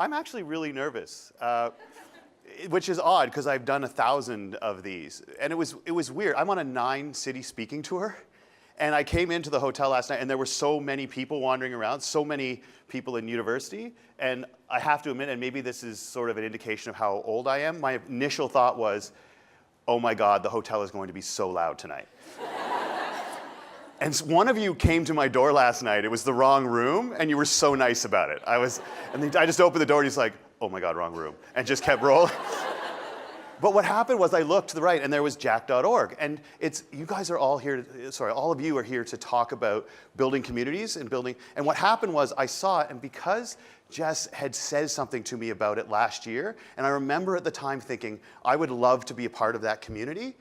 I'm actually really nervous, which is odd because I've done 1,000 of these. And it was weird. I'm on a 9-city speaking tour. And I came into the hotel last night and there were so many people wandering around, so many people in university. And I have to admit, and maybe this is sort of an indication of how old I am, my initial thought was, oh my God, the hotel is going to be so loud tonight. And one of you came to my door last night. It was the wrong room, and you were so nice about it. I just opened the door, and he's like, oh my God, wrong room, and just kept rolling. But what happened was I looked to the right, and there was jack.org. And you guys are all here, all of you are here to talk about building communities and building. And what happened was I saw it, and because Jess had said something to me about it last year, and I remember at the time thinking, I would love to be a part of that community.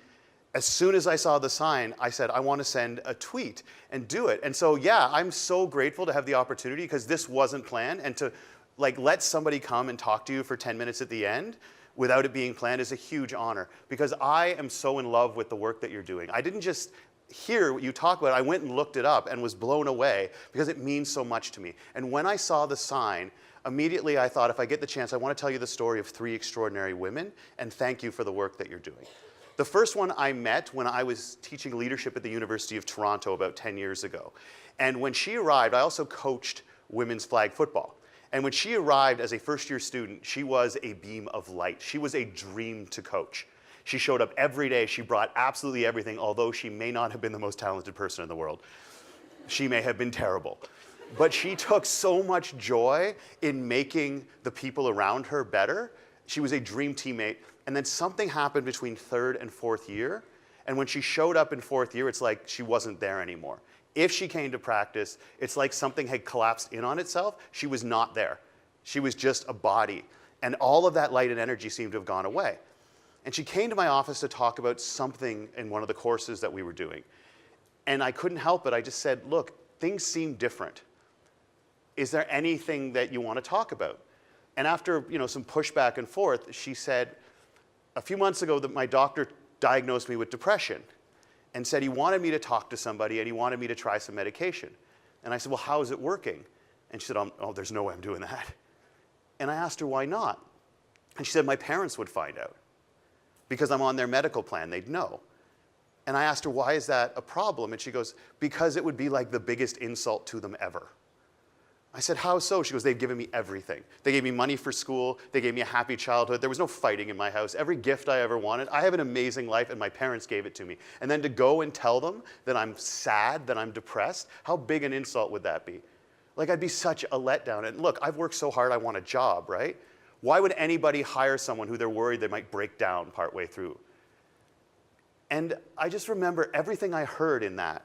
As soon as I saw the sign, I said, I want to send a tweet and do it. And so, yeah, I'm so grateful to have the opportunity because this wasn't planned, and to let somebody come and talk to you for 10 minutes at the end without it being planned is a huge honor because I am so in love with the work that you're doing. I didn't just hear what you talk about, I went and looked it up and was blown away because it means so much to me. And when I saw the sign, immediately I thought, if I get the chance, I want to tell you the story of 3 extraordinary women and thank you for the work that you're doing. The first one I met when I was teaching leadership at the University of Toronto about 10 years ago. And when she arrived, I also coached women's flag football. And when she arrived as a first-year student, she was a beam of light. She was a dream to coach. She showed up every day. She brought absolutely everything, although she may not have been the most talented person in the world. She may have been terrible. But she took so much joy in making the people around her better. She was a dream teammate. And then something happened between 3rd and 4th year. And when she showed up in 4th year, it's like she wasn't there anymore. If she came to practice, it's like something had collapsed in on itself. She was not there. She was just a body. And all of that light and energy seemed to have gone away. And she came to my office to talk about something in one of the courses that we were doing. And I couldn't help it. I just said, look, things seem different. Is there anything that you want to talk about? And after some pushback and forth, she said, a few months ago that my doctor diagnosed me with depression and said he wanted me to talk to somebody and he wanted me to try some medication. And I said, well, how is it working? And she said, oh, there's no way I'm doing that. And I asked her, why not? And she said, my parents would find out. Because I'm on their medical plan, they'd know. And I asked her, why is that a problem? And she goes, because it would be like the biggest insult to them ever. I said, how so? She goes, they've given me everything. They gave me money for school. They gave me a happy childhood. There was no fighting in my house. Every gift I ever wanted. I have an amazing life, and my parents gave it to me. And then to go and tell them that I'm sad, that I'm depressed, how big an insult would that be? Like, I'd be such a letdown. And look, I've worked so hard, I want a job, right? Why would anybody hire someone who they're worried they might break down partway through? And I just remember everything I heard in that.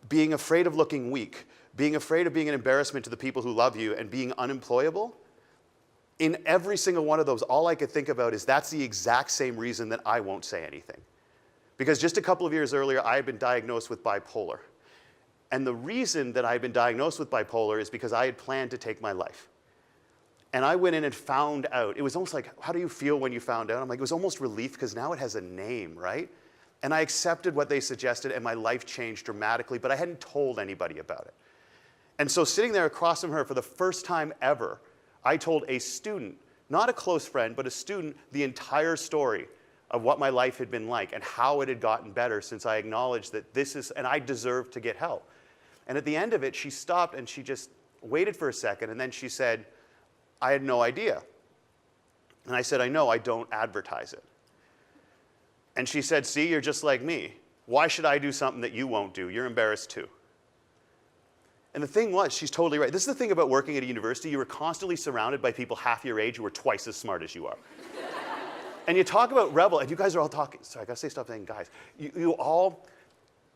Being afraid of looking weak, being afraid of being an embarrassment to the people who love you, and being unemployable. In every single one of those, all I could think about is that's the exact same reason that I won't say anything. Because just a couple of years earlier, I had been diagnosed with bipolar. And the reason that I had been diagnosed with bipolar is because I had planned to take my life. And I went in and found out. It was almost like, how do you feel when you found out? I'm like, it was almost relief because now it has a name, right? And I accepted what they suggested, and my life changed dramatically, but I hadn't told anybody about it. And so sitting there across from her for the first time ever, I told a student, not a close friend, but a student, the entire story of what my life had been like and how it had gotten better since I acknowledged that this is, and I deserve to get help. And at the end of it, she stopped and she just waited for a second, and then she said, I had no idea. And I said, I know, I don't advertise it. And she said, see, you're just like me. Why should I do something that you won't do? You're embarrassed too. And the thing was, she's totally right. This is the thing about working at a university. You were constantly surrounded by people half your age who were twice as smart as you are. And you talk about rebel, and you guys are all talking, sorry, I gotta say stop saying guys. You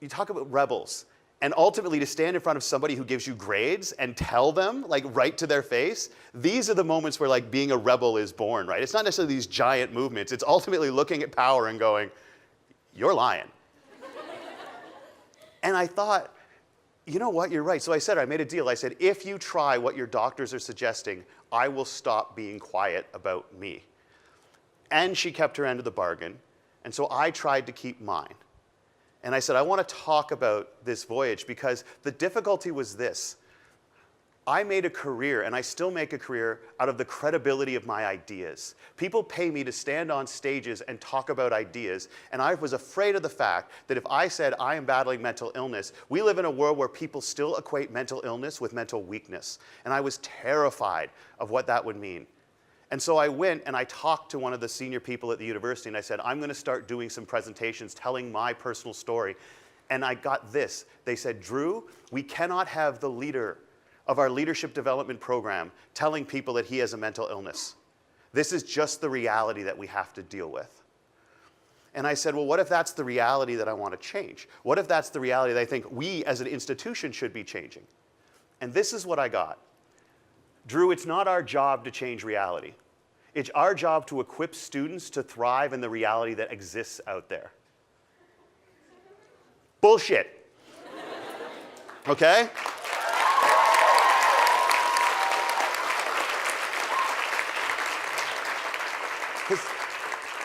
talk about rebels. And ultimately, to stand in front of somebody who gives you grades and tell them, like, right to their face, these are the moments where, like, being a rebel is born, right? It's not necessarily these giant movements. It's ultimately looking at power and going, you're lying. And I thought, you know what, you're right. So I made a deal. I said, if you try what your doctors are suggesting, I will stop being quiet about me. And she kept her end of the bargain. And so I tried to keep mine. And I said, I want to talk about this voyage because the difficulty was this. I made a career, and I still make a career, out of the credibility of my ideas. People pay me to stand on stages and talk about ideas, and I was afraid of the fact that if I said I am battling mental illness, we live in a world where people still equate mental illness with mental weakness, and I was terrified of what that would mean. And so I went and I talked to one of the senior people at the university, and I said, I'm going to start doing some presentations telling my personal story. And I got this. They said, Drew, we cannot have the leader of our leadership development program telling people that he has a mental illness. This is just the reality that we have to deal with. And I said, well, what if that's the reality that I want to change? What if that's the reality that I think we as an institution should be changing? And this is what I got. Drew, it's not our job to change reality. It's our job to equip students to thrive in the reality that exists out there. Bullshit. Okay?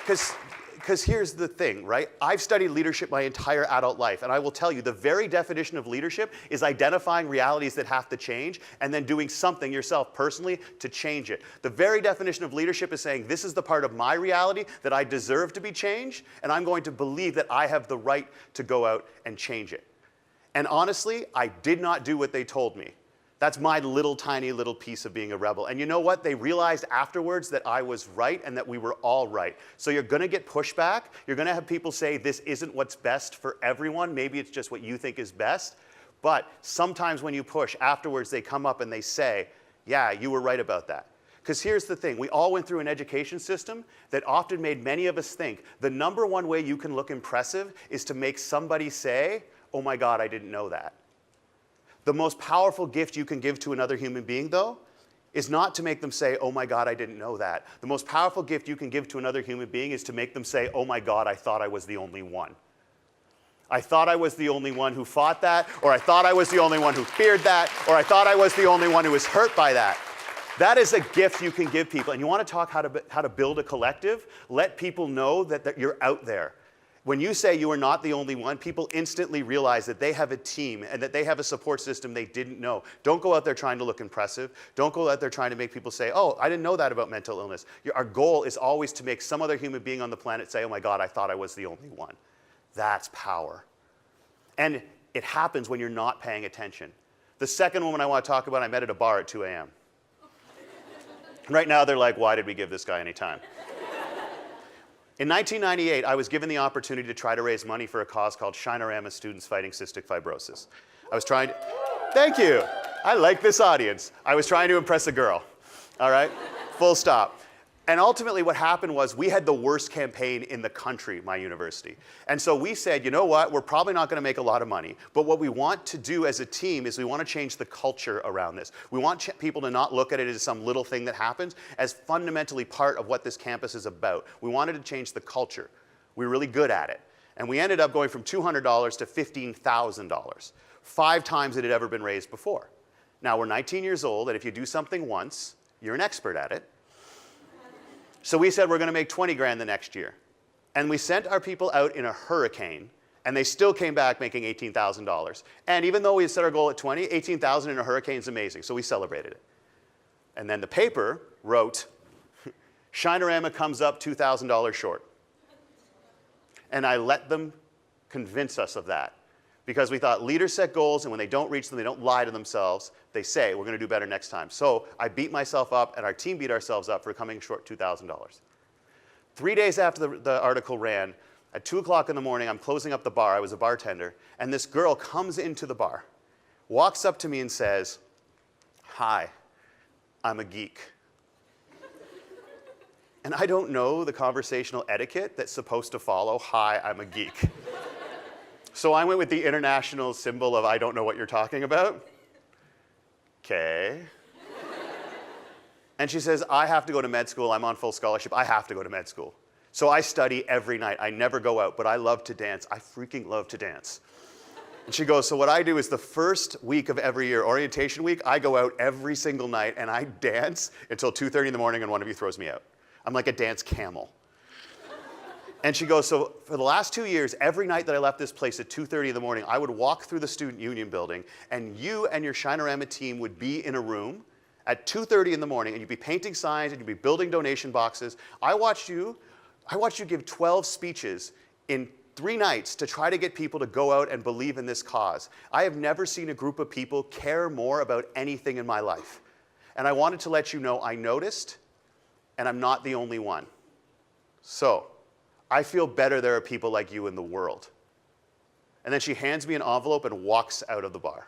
Because here's the thing, right? I've studied leadership my entire adult life, and I will tell you the very definition of leadership is identifying realities that have to change and then doing something yourself personally to change it. The very definition of leadership is saying this is the part of my reality that I deserve to be changed, and I'm going to believe that I have the right to go out and change it. And honestly, I did not do what they told me. That's my little tiny little piece of being a rebel. And you know what? They realized afterwards that I was right and that we were all right. So you're going to get pushback. You're going to have people say this isn't what's best for everyone. Maybe it's just what you think is best. But sometimes when you push, afterwards they come up and they say, yeah, you were right about that. Because here's the thing. We all went through an education system that often made many of us think the number one way you can look impressive is to make somebody say, oh my God, I didn't know that. The most powerful gift you can give to another human being, though, is not to make them say, oh my God, I didn't know that. The most powerful gift you can give to another human being is to make them say, oh my God, I thought I was the only one. I thought I was the only one who fought that, or I thought I was the only one who feared that, or I thought I was the only one who was hurt by that. That is a gift you can give people. And you want to talk how to build a collective? Let people know that you're out there. When you say you are not the only one, people instantly realize that they have a team and that they have a support system they didn't know. Don't go out there trying to look impressive. Don't go out there trying to make people say, oh, I didn't know that about mental illness. Our goal is always to make some other human being on the planet say, oh my God, I thought I was the only one. That's power. And it happens when you're not paying attention. The second woman I want to talk about, I met at a bar at 2 a.m. Right now they're like, why did we give this guy any time? In 1998, I was given the opportunity to try to raise money for a cause called Shinorama Students Fighting Cystic Fibrosis. I was trying to, thank you. I like this audience. I was trying to impress a girl, all right? Full stop. And ultimately what happened was we had the worst campaign in the country, my university. And so we said, you know what, we're probably not going to make a lot of money, but what we want to do as a team is we want to change the culture around this. We want people to not look at it as some little thing that happens, as fundamentally part of what this campus is about. We wanted to change the culture. We were really good at it. And we ended up going from $200 to $15,000, 5 times it had ever been raised before. Now we're 19 years old, and if you do something once, you're an expert at it. So we said we're going to make 20 grand the next year. And we sent our people out in a hurricane, and they still came back making $18,000. And even though we had set our goal at 20, 18,000 in a hurricane is amazing, so we celebrated it. And then the paper wrote, Shinorama comes up $2,000 short. And I let them convince us of that. Because we thought leaders set goals, and when they don't reach them, they don't lie to themselves. They say, we're going to do better next time. So I beat myself up, and our team beat ourselves up for coming short $2,000. 3 days after the article ran, at 2 o'clock in the morning, I'm closing up the bar. I was a bartender. And this girl comes into the bar, walks up to me and says, hi, I'm a geek. And I don't know the conversational etiquette that's supposed to follow, hi, I'm a geek. So I went with the international symbol of I don't know what you're talking about. Okay. And she says, I have to go to med school. I'm on full scholarship. I have to go to med school. So I study every night. I never go out, but I love to dance. I freaking love to dance. And she goes, so what I do is the first week of every year, orientation week, I go out every single night and I dance until 2:30 in the morning and one of you throws me out. I'm like a dance camel. And she goes, so for the last 2 years, every night that I left this place at 2:30 in the morning, I would walk through the Student Union building, and you and your Shinorama team would be in a room at 2:30 in the morning, and you'd be painting signs, and you'd be building donation boxes. I watched you give 12 speeches in 3 nights to try to get people to go out and believe in this cause. I have never seen a group of people care more about anything in my life. And I wanted to let you know I noticed, and I'm not the only one. So, I feel better there are people like you in the world. And then she hands me an envelope and walks out of the bar.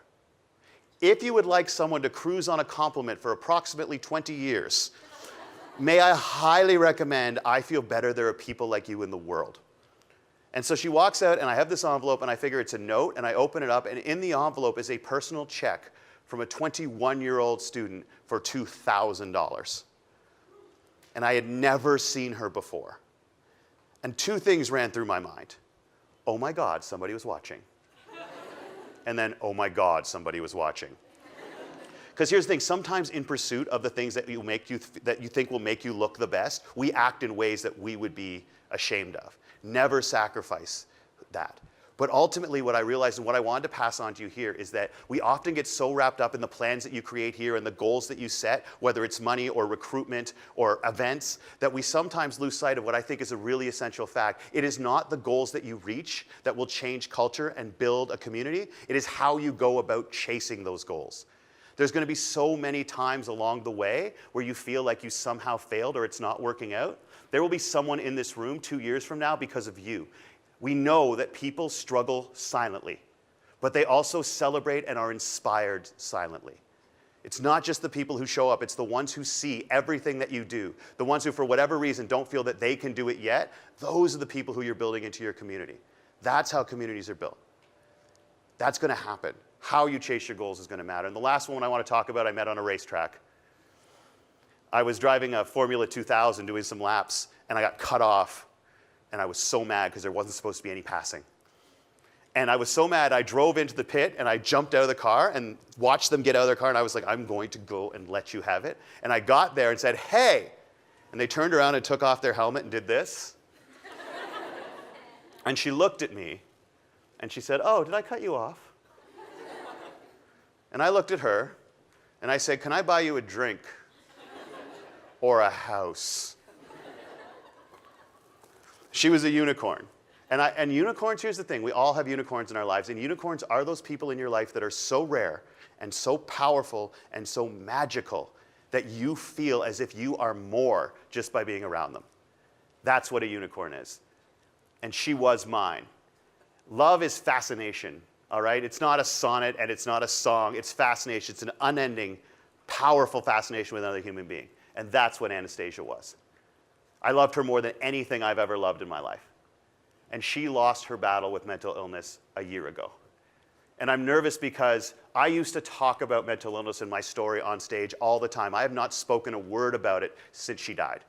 If you would like someone to cruise on a compliment for approximately 20 years, may I highly recommend I feel better there are people like you in the world. And so she walks out, and I have this envelope, and I figure it's a note, and I open it up, and in the envelope is a personal check from a 21-year-old student for $2,000. And I had never seen her before. And 2 things ran through my mind. Oh my God, somebody was watching. And then, oh my God, somebody was watching. Because here's the thing, sometimes in pursuit of the things that you think will make you look the best, we act in ways that we would be ashamed of. Never sacrifice that. But ultimately, what I realized and what I wanted to pass on to you here is that we often get so wrapped up in the plans that you create here and the goals that you set, whether it's money or recruitment or events, that we sometimes lose sight of what I think is a really essential fact. It is not the goals that you reach that will change culture and build a community. It is how you go about chasing those goals. There's going to be so many times along the way where you feel like you somehow failed or it's not working out. There will be someone in this room 2 years from now because of you. We know that people struggle silently, but they also celebrate and are inspired silently. It's not just the people who show up, it's the ones who see everything that you do. The ones who, for whatever reason, don't feel that they can do it yet. Those are the people who you're building into your community. That's how communities are built. That's going to happen. How you chase your goals is going to matter. And the last one I want to talk about, I met on a racetrack. I was driving a Formula 2000 doing some laps, and I got cut off. And I was so mad because there wasn't supposed to be any passing. And I was so mad, I drove into the pit and I jumped out of the car and watched them get out of their car. And I was like, I'm going to go and let you have it. And I got there and said, hey. And they turned around and took off their helmet and did this. And she looked at me and she said, oh, did I cut you off? And I looked at her and I said, can I buy you a drink or a house? She was a unicorn. And unicorns, here's the thing, we all have unicorns in our lives, and unicorns are those people in your life that are so rare and so powerful and so magical that you feel as if you are more just by being around them. That's what a unicorn is. And she was mine. Love is fascination, all right? It's not a sonnet and it's not a song, it's fascination. It's an unending, powerful fascination with another human being. And that's what Anastasia was. I loved her more than anything I've ever loved in my life. And she lost her battle with mental illness a year ago. And I'm nervous because I used to talk about mental illness in my story on stage all the time. I have not spoken a word about it since she died.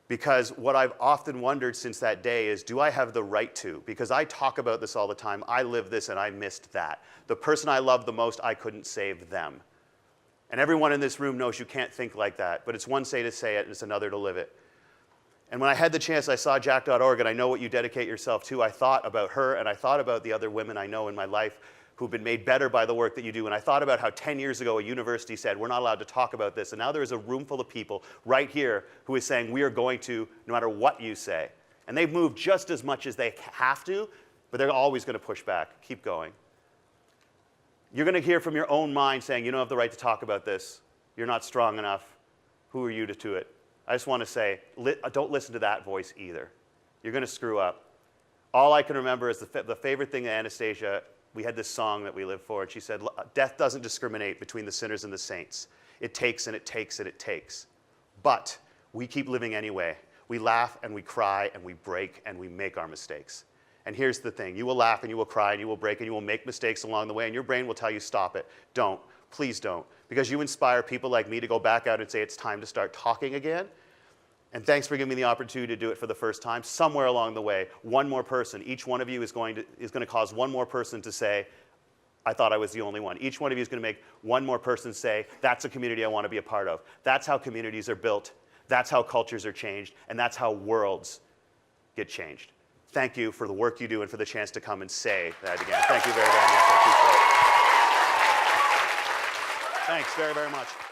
Because what I've often wondered since that day is, do I have the right to? Because I talk about this all the time. I lived this and I missed that. The person I loved the most, I couldn't save them. And everyone in this room knows you can't think like that. But it's one say to say it and it's another to live it. And when I had the chance, I saw Jack.org, and I know what you dedicate yourself to. I thought about her, and I thought about the other women I know in my life who've been made better by the work that you do. And I thought about how 10 years ago a university said, we're not allowed to talk about this. And now there is a room full of people right here who is saying, we are going to, no matter what you say. And they've moved just as much as they have to, but they're always going to push back. Keep going. You're going to hear from your own mind saying, you don't have the right to talk about this. You're not strong enough. Who are you to do it? I just want to say, don't listen to that voice either. You're going to screw up. All I can remember is the favorite thing of Anastasia, we had this song that we lived for, and she said, death doesn't discriminate between the sinners and the saints. It takes and it takes and it takes. But we keep living anyway. We laugh and we cry and we break and we make our mistakes. And here's the thing. You will laugh and you will cry and you will break and you will make mistakes along the way, and your brain will tell you, stop it. Don't. Please don't. Because you inspire people like me to go back out and say it's time to start talking again. And thanks for giving me the opportunity to do it for the first time. Somewhere along the way, one more person, each one of you is going to cause one more person to say, I thought I was the only one. Each one of you is going to make one more person say, that's a community I want to be a part of. That's how communities are built. That's how cultures are changed. And that's how worlds get changed. Thank you for the work you do and for the chance to come and say that again. Thank you very, very much. I appreciate it. Thanks very, very much.